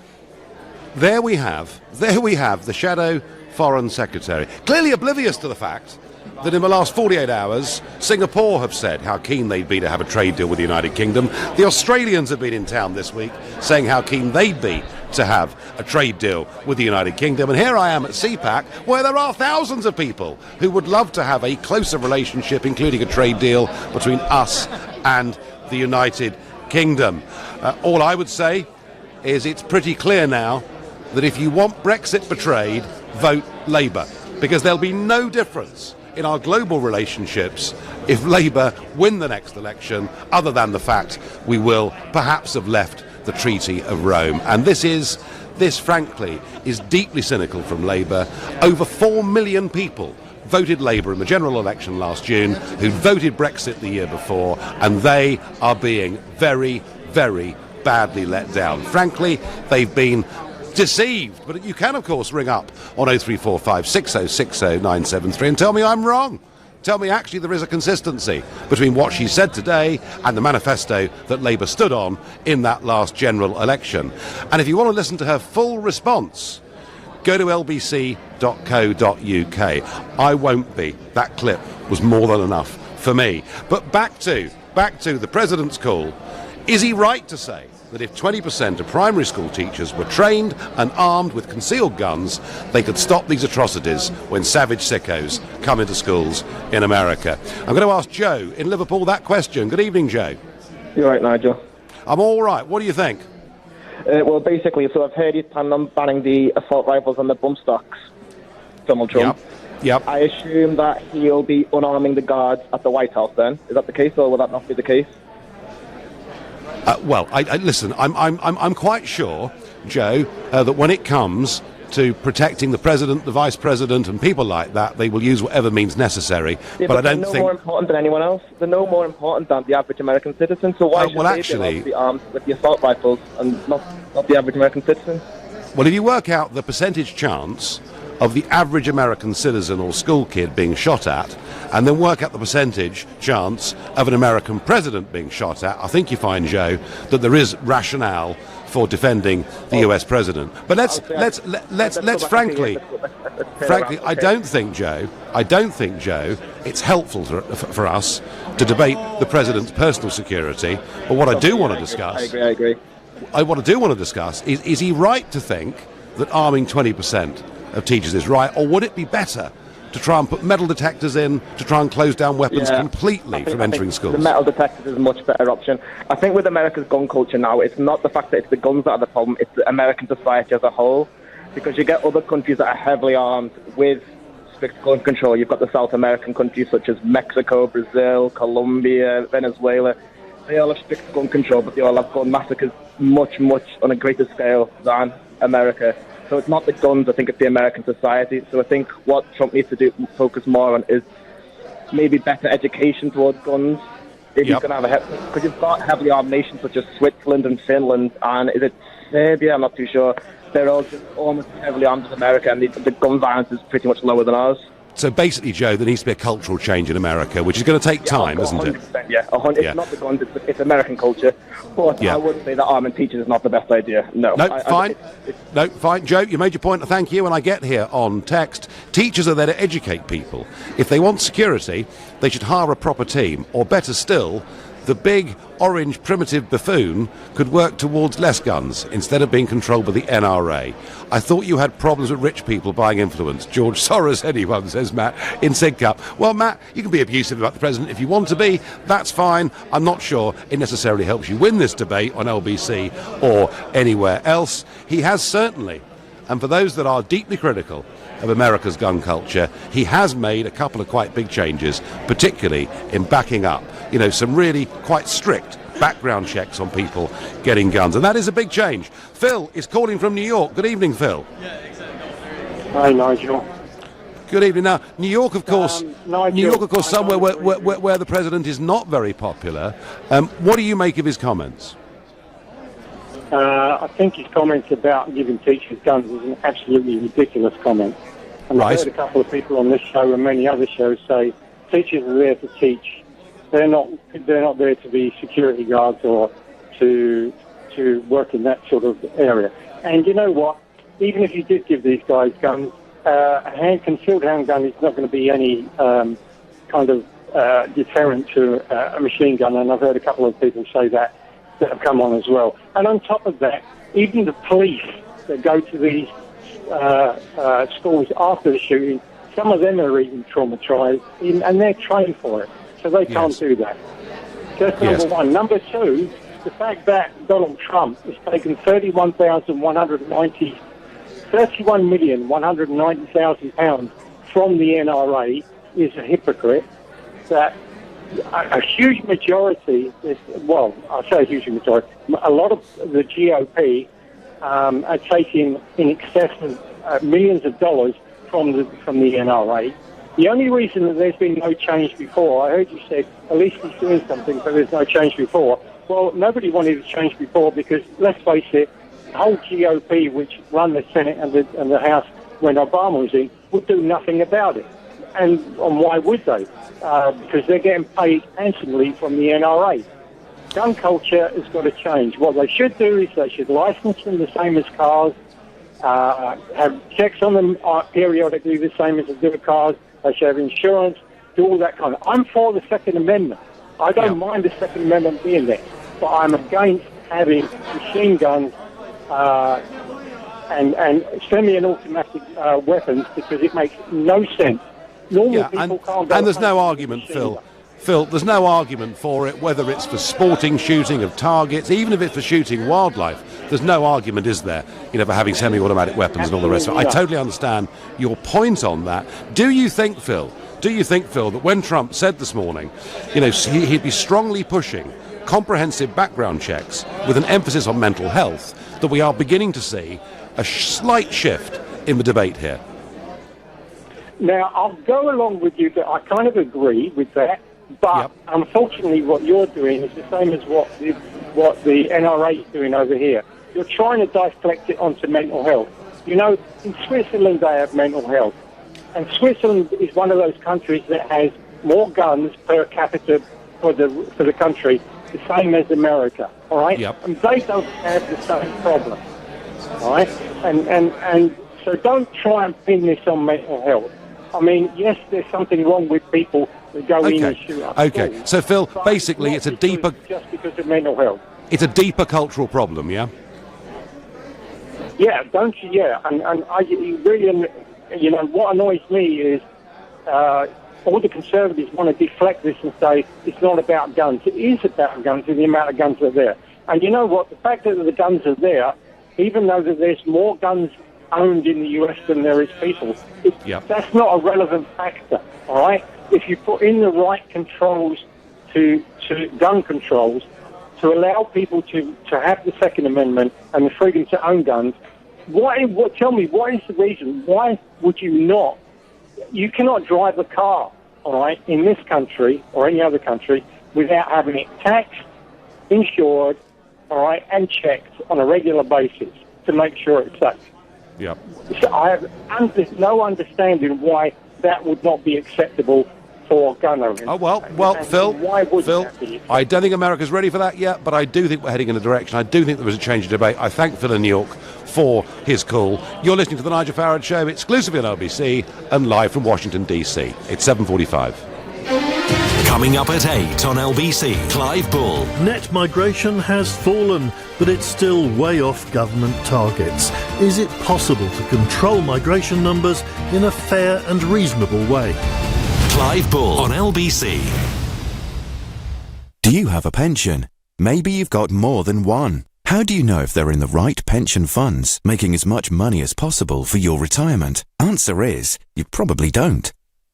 There we have the Shadow Foreign Secretary, clearly oblivious to the fact that in the last 48 hours, Singapore have said how keen they'd be to have a trade deal with the United Kingdom. The Australians have been in town this week saying how keen they'd be to have a trade deal with the United Kingdom. And here I am at CPAC, where there are thousands of people who would love to have a closer relationship, including a trade deal between us and the United Kingdom. All I would say is it's pretty clear now that if you want Brexit betrayed, vote Labour, because there'll be no difference in our global relationships if Labour win the next election, other than the fact we will perhaps have left the Treaty of Rome. And this frankly is deeply cynical from Labour. Over 4 million people voted Labour in the general election last June, who voted Brexit the year before, and they are being very, very badly let down. Frankly, they've been deceived. But you can, of course, ring up on 0345 6060 973 and tell me I'm wrong. Tell me actually there is a consistency between what she said today and the manifesto that Labour stood on in that last general election. And if you want to listen to her full response, go to lbc.co.uk. I won't be. That clip was more than enough for me. But back to the President's call. Is he right to say that if 20% of primary school teachers were trained and armed with concealed guns, they could stop these atrocities when savage sickos come into schools in America? I'm going to ask Joe in Liverpool that question. Good evening, Joe. You're right, Nigel. I'm all right. What do you think? Well, basically, so I've heard he's planning on banning the assault rifles and the bump stocks, Donald Trump. Yep. I assume that he'll be unarming the guards at the White House then. Is that the case, or will that not be the case? Well, listen, I'm quite sure, Joe, that when it comes to protecting the president, the vice president, and people like that, they will use whatever means necessary. Yeah, but I don't they're think no more important than anyone else. They're no more important than the average American citizen. So why should they be armed with the assault rifles and not the average American citizen? Well, if you work out the percentage chance of the average American citizen or school kid being shot at, and then work out the percentage chance of an American president being shot at, I think you find, Joe, that there is rationale for defending the US president. But let's frankly, I don't think, Joe, it's helpful for us to debate the president's personal security. But what I do want to discuss, I agree. What I do want to discuss is he right to think that arming 20% of teachers is right, or would it be better to try and put metal detectors in to try and close down weapons completely from entering schools? The metal detectors is a much better option. I think with America's gun culture now, it's not the fact that it's the guns that are the problem, it's the American society as a whole. Because you get other countries that are heavily armed with strict gun control. You've got the South American countries such as Mexico, Brazil, Colombia, Venezuela. They all have strict gun control, but they all have gun massacres much on a greater scale than America. So it's not the guns, I think it's the American society. So I think what Trump needs to do, focus more on, is maybe better education towards guns. If he's going to have because you've got heavily armed nations such as Switzerland and Finland, and is it Serbia? I'm not too sure. They're all just almost heavily armed as America, and the gun violence is pretty much lower than ours. So basically, Joe, there needs to be a cultural change in America, which is going to take time, isn't it? 100%, yeah. It's not the guns, it's American culture. But I would say that arming teachers is not the best idea. No. Fine. Joe, you made your point. Thank you. And I get here on text, teachers are there to educate people. If they want security, they should hire a proper team. Or better still, the big, orange, primitive buffoon could work towards less guns instead of being controlled by the NRA. I thought you had problems with rich people buying influence. George Soros, anyone, says Matt in Sidcup. Well, Matt, you can be abusive about the president if you want to be. That's fine. I'm not sure it necessarily helps you win this debate on LBC or anywhere else. He has certainly, and for those that are deeply critical of America's gun culture, he has made a couple of quite big changes, particularly in backing up, some really quite strict background checks on people getting guns. And that is a big change. Phil is calling from New York. Good evening, Phil. Hi, Nigel. Good evening. Now, New York, of course, somewhere where the president is not very popular. What do you make of his comments? I think his comments about giving teachers guns is an absolutely ridiculous comment. And I've heard a couple of people on this show and many other shows say teachers are there to teach. They're not there to be security guards or to work in that sort of area. And you know what? Even if you did give these guys guns, a concealed handgun is not going to be any kind of deterrent to a machine gun. And I've heard a couple of people say that have come on as well. And on top of that, even the police that go to these schools after the shooting, some of them are even traumatized, and they're trained for it. So they can't do that. That's number one. Number two, the fact that Donald Trump has taken £31,190,000 from the NRA is a hypocrite. That a huge majority, I say a huge majority, a lot of the GOP are taking in excess of millions of dollars from the NRA. The only reason that there's been no change before, I heard you say, at least he's doing something, but there's no change before. Well, nobody wanted to change before because, let's face it, the whole GOP, which run the Senate and the House when Obama was in, would do nothing about it. And why would they? Because they're getting paid handsomely from the NRA. Gun culture has got to change. What they should do is they should license them the same as cars, have checks on them periodically the same as they do with cars. They should have insurance, do all that kind of... I'm for the Second Amendment. I don't mind the Second Amendment being there, but I'm against having machine guns and semi-automatic weapons because it makes no sense. Normal people can't go and there's no argument, Phil. Phil, there's no argument for it, whether it's for sporting shooting of targets, even if it's for shooting wildlife. There's no argument, is there, for having semi-automatic weapons and all the rest of it. I totally understand your point on that. Do you think, Phil, that when Trump said this morning, he'd be strongly pushing comprehensive background checks with an emphasis on mental health, that we are beginning to see a slight shift in the debate here? Now, I'll go along with you that I kind of agree with that. But unfortunately, what you're doing is the same as what the NRA is doing over here. You're trying to deflect it onto mental health. In Switzerland they have mental health, and Switzerland is one of those countries that has more guns per capita for the country, the same as America. All right, and they don't have the same problem. All right, and so don't try and pin this on mental health. I mean, yes, there's something wrong with people that go in and shoot up schools, so Phil, basically it's a deeper... Just because of mental health. It's a deeper cultural problem, yeah? Yeah, don't you? Yeah, and I really, what annoys me is all the Conservatives want to deflect this and say it's not about guns. It is about guns and the amount of guns that are there. And you know what? The fact that the guns are there, even though that there's more guns owned in the US than there is people, that's not a relevant factor, all right? If you put in the right controls to gun controls to allow people to have the Second Amendment and the freedom to own guns, tell me, what is the reason? Why would you not? You cannot drive a car, all right, in this country or any other country without having it taxed, insured, all right, and checked on a regular basis to make sure it's safe. Yep. So I have no understanding why that would not be acceptable for gun owners. Oh, well, Phil, I don't think America's ready for that yet, but I do think we're heading in a direction. I do think there was a change of debate. I thank Phil in New York for his call. You're listening to The Nigel Farage Show, exclusively on LBC and live from Washington, D.C. It's 7:45. Coming up at 8 on LBC, Clive Bull. Net migration has fallen, but it's still way off government targets. Is it possible to control migration numbers in a fair and reasonable way? Clive Bull on LBC. Do you have a pension? Maybe you've got more than one. How do you know if they're in the right pension funds, making as much money as possible for your retirement? Answer is, you probably don't.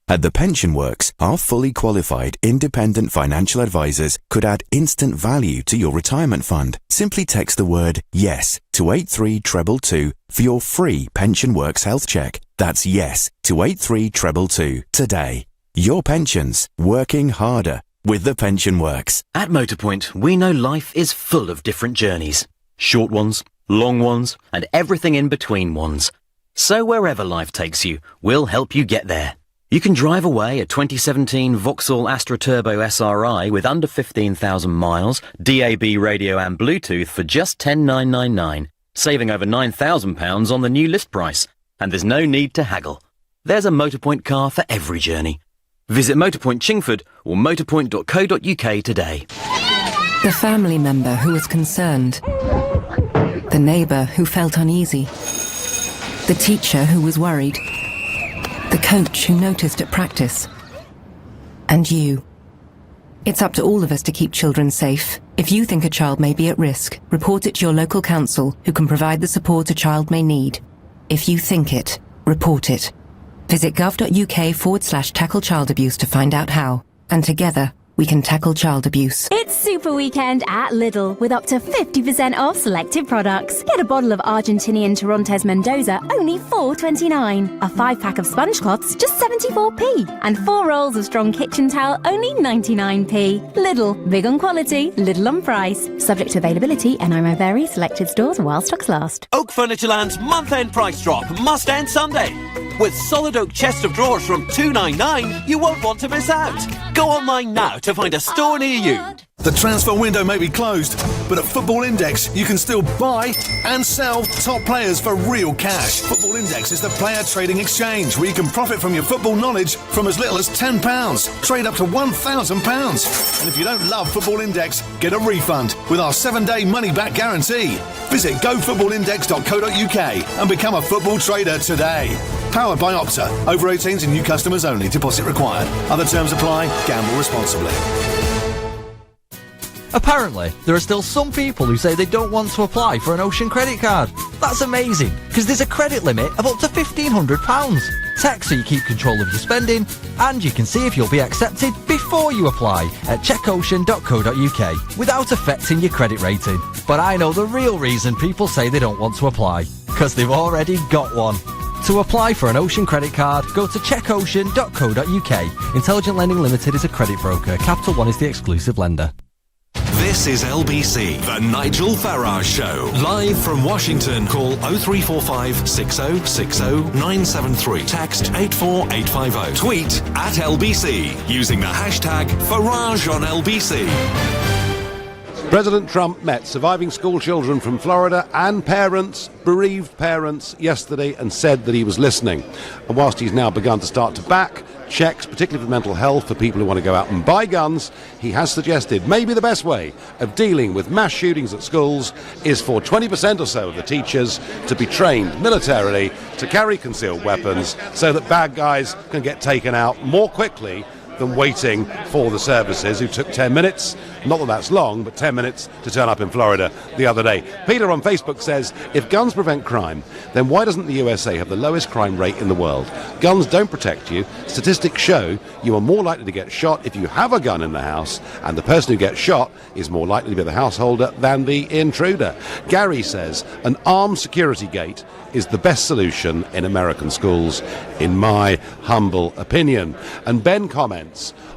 At The Pension Works, our fully qualified independent financial advisors could add instant value to your retirement fund. Simply text the word YES to 83222 for your free Pension Works health check. That's YES to 83222 today. Your pensions, working harder with The Pension Works. At Motorpoint, we know life is full of different journeys. Short ones, long ones, and everything in between ones. So wherever life takes you, we'll help you get there. You can drive away a 2017 Vauxhall Astra Turbo SRI with under 15,000 miles, DAB radio and Bluetooth for just $10,999, saving over £9,000 on the new list price. And there's no need to haggle. There's a Motorpoint car for every journey. Visit Motorpoint Chingford or motorpoint.co.uk today. The family member who was concerned. The neighbour who felt uneasy. The teacher who was worried. The coach who noticed at practice. And you. It's up to all of us to keep children safe. If you think a child may be at risk, report it to your local council, who can provide the support a child may need. If you think it, report it. Visit gov.uk/tackle child abuse to find out how. And together, we can tackle child abuse. It's Super Weekend at Lidl with up to 50% off selected products. Get a bottle of Argentinian Torontes Mendoza, only $4.29. A 5-pack of sponge cloths, just 74p. And 4 rolls of strong kitchen towel, only 99p. Lidl, big on quality, little on price. Subject to availability and may vary. Selected stores while stocks last. Oak Furnitureland's month-end price drop must end Sunday. With solid oak chest of drawers from $299, you won't want to miss out. Go online now to find a store near you. The transfer window may be closed, but at Football Index, you can still buy and sell top players for real cash. Football Index is the player trading exchange where you can profit from your football knowledge from as little as £10. Trade up to £1,000. And if you don't love Football Index, get a refund with our 7-day money-back guarantee. Visit gofootballindex.co.uk and become a football trader today. Powered by Opta. Over 18s and new customers only. Deposit required. Other terms apply. Gamble responsibly. Apparently, there are still some people who say they don't want to apply for an Ocean credit card. That's amazing, because there's a credit limit of up to £1,500. Text so you keep control of your spending, and you can see if you'll be accepted before you apply at checkocean.co.uk without affecting your credit rating. But I know the real reason people say they don't want to apply, because they've already got one. To apply for an Ocean credit card, go to checkocean.co.uk. Intelligent Lending Limited is a credit broker. Capital One is the exclusive lender. This is LBC, the Nigel Farage Show. Live from Washington, call 0345 6060 973. Text 84850. Tweet at LBC using the hashtag Farage on LBC. President Trump met surviving school children from Florida and parents, bereaved parents, yesterday and said that he was listening. And whilst he's now begun to start to back checks, particularly for mental health, for people who want to go out and buy guns, he has suggested maybe the best way of dealing with mass shootings at schools is for 20% or so of the teachers to be trained militarily to carry concealed weapons so that bad guys can get taken out more quickly than waiting for the services who took 10 minutes, not that that's long, but 10 minutes to turn up in Florida the other day. Peter on Facebook says, if guns prevent crime, then why doesn't the USA have the lowest crime rate in the world? Guns don't protect you. Statistics show you are more likely to get shot if you have a gun in the house, and the person who gets shot is more likely to be the householder than the intruder. Gary says, an armed security gate is the best solution in American schools, in my humble opinion. And Ben comments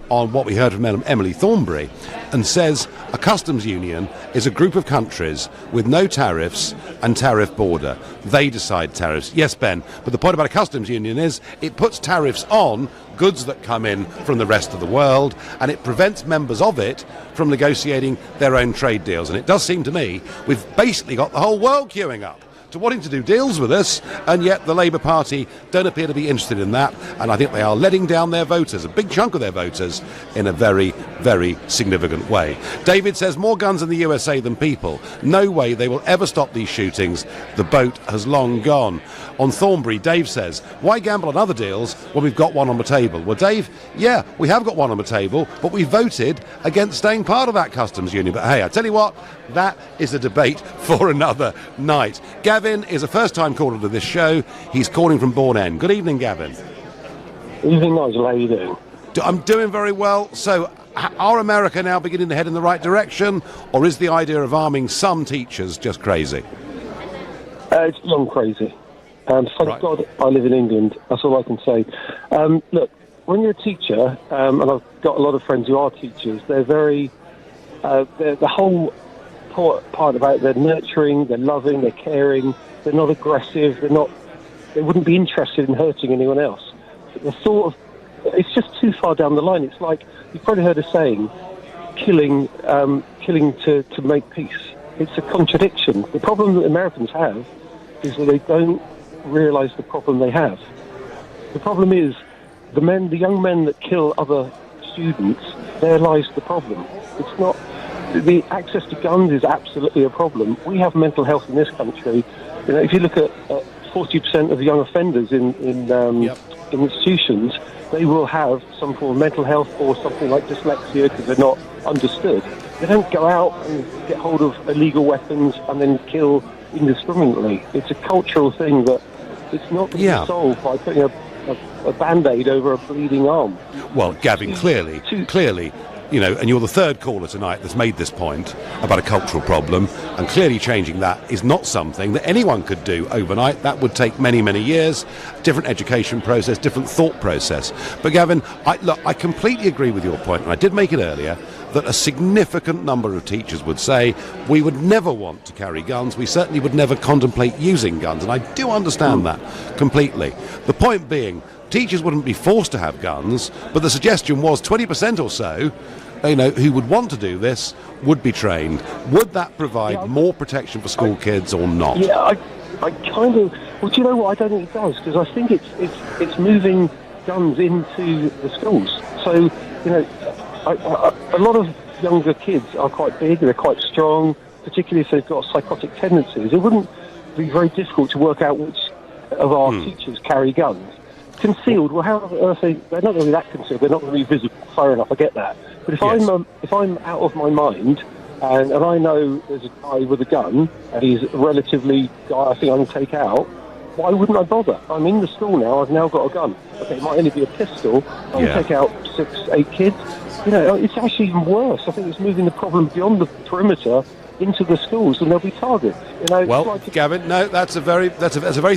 on what we heard from Emily Thornberry and says a customs union is a group of countries with no tariffs and tariff border. They decide tariffs. Yes, Ben, but the point about a customs union is it puts tariffs on goods that come in from the rest of the world, and it prevents members of it from negotiating their own trade deals. And it does seem to me we've basically got the whole world queuing up to wanting to do deals with us, and yet the Labour Party don't appear to be interested in that, and I think they are letting down their voters, a big chunk of their voters, in a very, very significant way. David says more guns in the USA than people. No way they will ever stop these shootings. The boat has long gone. On Thornbury, Dave says, why gamble on other deals when we've got one on the table? Well, Dave, yeah, we have got one on the table, but we voted against staying part of that customs union. But hey, I tell you what, that is a debate for another night. Gavin is a first-time caller to this show. He's calling from Bourne End. Good evening, Gavin. Evening, Nigel. How are you doing? I'm doing very well. So, are America now beginning to head in the right direction, or is the idea of arming some teachers just crazy? It's beyond crazy. Thank God I live in England. That's all I can say. Look, when you're a teacher, and I've got a lot of friends who are teachers, they're very... the whole part about they're nurturing, they're loving, they're caring, they're not aggressive, they wouldn't be interested in hurting anyone else. The thought of, it's just too far down the line. It's like, you've probably heard a saying, killing to make peace. It's a contradiction. The problem that Americans have is that they don't realise the problem they have. The problem is the young men that kill other students, there lies the problem. It's not... The access to guns is absolutely a problem. We have mental health in this country. You know, if you look at 40% of the young offenders in institutions, they will have some form of mental health or something like dyslexia because they're not understood. They don't go out and get hold of illegal weapons and then kill indiscriminately. It's a cultural thing that it's not going to be solved by putting a Band-Aid over a bleeding arm. Well, Gavin, clearly, you know, and you're the third caller tonight that's made this point about a cultural problem, and clearly changing that is not something that anyone could do overnight. That would take many, many years, different education process, different thought process. But Gavin, I completely agree with your point, and I did make it earlier, that a significant number of teachers would say we would never want to carry guns, we certainly would never contemplate using guns, and I do understand that completely. The point being, teachers wouldn't be forced to have guns, but the suggestion was 20% or so, you know, who would want to do this would be trained. Would that provide more protection for school kids or not? Yeah, I kind of... Well, do you know what? I don't think it does, because I think it's moving guns into the schools. So, you know, a lot of younger kids are quite big, they're quite strong, particularly if they've got psychotic tendencies. It wouldn't be very difficult to work out which of our teachers carry guns. Concealed, well, how on earth they're not going to be that concealed, they're not going to be visible. Fair enough, I get that. But if I'm out of my mind, and I know there's a guy with a gun, and he's a relatively guy I think I can take out, why wouldn't I bother? I'm in the school now, I've now got a gun. Okay, it might only be a pistol, I can take out 6, 8 kids. You know, it's actually even worse. I think it's moving the problem beyond the perimeter into the schools, and there'll be targets. You know, well, Gavin, no, that's a very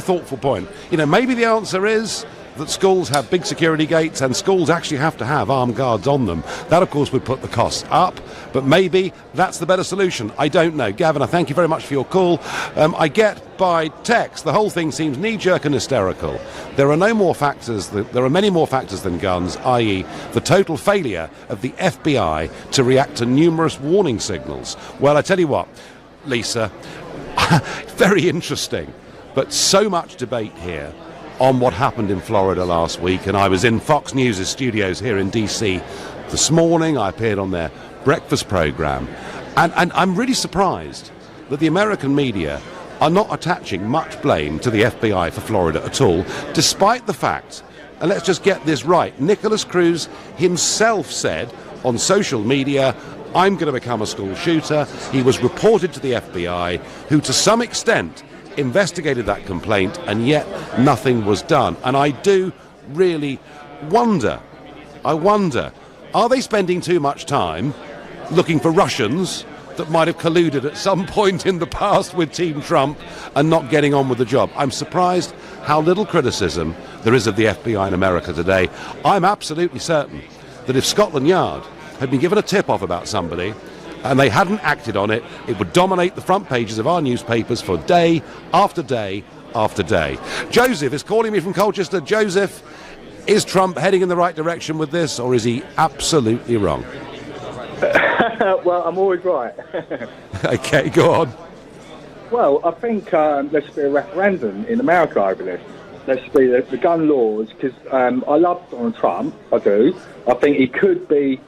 thoughtful point. You know, maybe the answer is that schools have big security gates and schools actually have to have armed guards on them. That, of course, would put the costs up, but maybe that's the better solution. I don't know. Gavin, I thank you very much for your call. I get by text the whole thing seems knee-jerk and hysterical. There are many more factors than guns, i.e. the total failure of the FBI to react to numerous warning signals. Well, I tell you what, Lisa, very interesting, but so much debate here on what happened in Florida last week, and I was in Fox News' studios here in DC this morning. I appeared on their breakfast program, and I'm really surprised that the American media are not attaching much blame to the FBI for Florida at all, despite the fact, and let's just get this right, Nicholas Cruz himself said on social media, I'm going to become a school shooter. He was reported to the FBI, who to some extent investigated that complaint, and yet nothing was done. And I do really wonder, are they spending too much time looking for Russians that might have colluded at some point in the past with Team Trump and not getting on with the job? I'm surprised how little criticism there is of the FBI in America today. I'm absolutely certain that if Scotland Yard had been given a tip-off about somebody and they hadn't acted on it, it would dominate the front pages of our newspapers for day after day after day. Joseph is calling me from Colchester. Joseph, is Trump heading in the right direction with this, or is he absolutely wrong? Well, I'm always right. Okay, go on. Well, I think there should be a referendum in America over this. There should be the gun laws, because I love Donald Trump, I do. I think he could be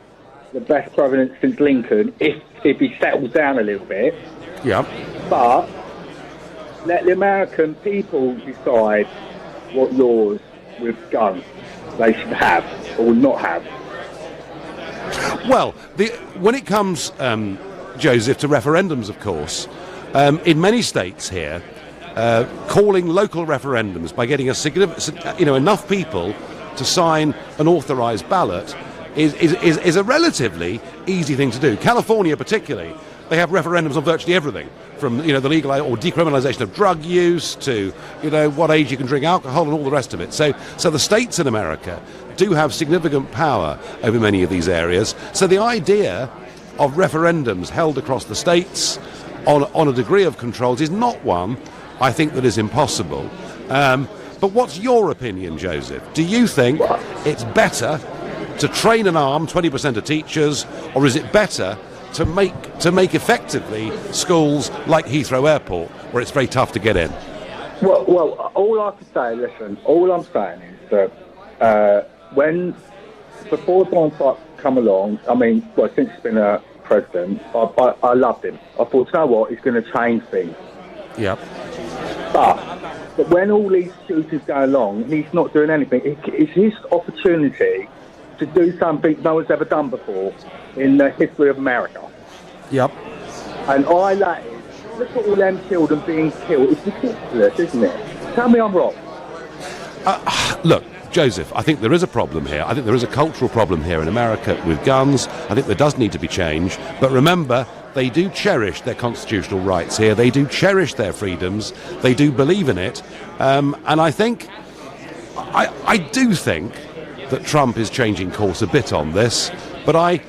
the best president since Lincoln if he settles down a little bit. Yeah. But let the American people decide what laws with guns they should have or not have. Well, when it comes, Joseph, to referendums, of course, in many states here, calling local referendums by getting enough people to sign an authorised ballot is a relatively easy thing to do. California, particularly, they have referendums on virtually everything, from the legal or decriminalisation of drug use to what age you can drink alcohol and all the rest of it. So the states in America do have significant power over many of these areas. So the idea of referendums held across the states on a degree of controls is not one I think that is impossible. But what's your opinion, Joseph? Do you think it's better to train and arm 20% of teachers, or is it better to make effectively schools like Heathrow Airport, where it's very tough to get in? Well, all I can say, all I'm saying is that before Donald Trump come along, since he's been a president, I loved him. I thought, you know what, he's going to change things. Yep. But when all these shooters go along, he's not doing anything. It's his opportunity to do something no one's ever done before in the history of America. Yep. And that is, look at all them children being killed. It's ridiculous, isn't it? Tell me I'm wrong. Look, Joseph, I think there is a problem here. I think there is a cultural problem here in America with guns. I think there does need to be change. But remember, they do cherish their constitutional rights here. They do cherish their freedoms. They do believe in it. And I do think that Trump is changing course a bit on this. But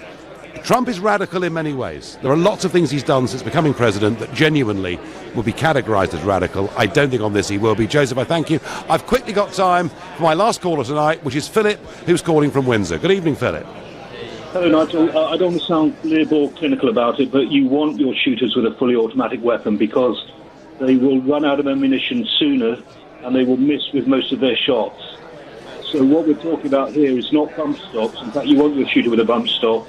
Trump is radical in many ways. There are lots of things he's done since becoming president that genuinely will be categorised as radical. I don't think on this he will be. Joseph, I thank you. I've quickly got time for my last caller tonight, which is Philip, who's calling from Windsor. Good evening, Philip. Hello, Nigel. I don't want to sound liberal clinical about it, but you want your shooters with a fully automatic weapon because they will run out of ammunition sooner and they will miss with most of their shots. So what we're talking about here is not bump stocks. In fact, you want your shooter with a bump stock.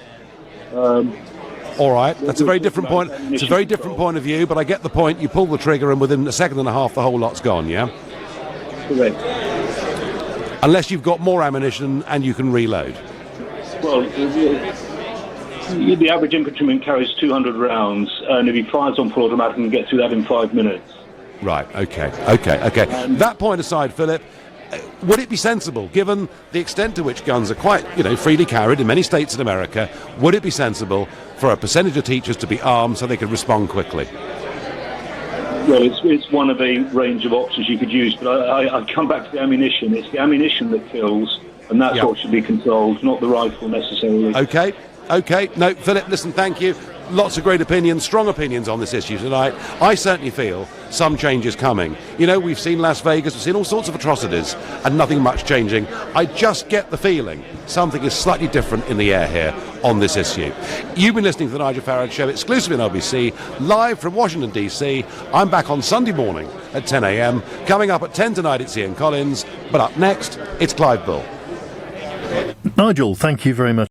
All right, that's a very different point. It's a very different point of view, but I get the point. You pull the trigger and within a second and a half the whole lot's gone, yeah? Correct. Unless you've got more ammunition and you can reload. Well, the average infantryman carries 200 rounds, and if he fires on full automatic, he can get through that in 5 minutes. Right, okay. That point aside, Philip, would it be sensible, given the extent to which guns are quite, freely carried in many states in America, would it be sensible for a percentage of teachers to be armed so they could respond quickly? Well, it's one of a range of options you could use, but I come back to the ammunition. It's the ammunition that kills, and that's what should be controlled, not the rifle necessarily. Okay. No, Philip, listen, thank you. Lots of great opinions, strong opinions on this issue tonight. I certainly feel some change is coming. We've seen Las Vegas, we've seen all sorts of atrocities, and nothing much changing. I just get the feeling something is slightly different in the air here on this issue. You've been listening to the Nigel Farage Show, exclusively on LBC, live from Washington, D.C. I'm back on Sunday morning at 10 a.m. Coming up at 10 tonight, it's Ian Collins. But up next, it's Clive Bull. Nigel, thank you very much.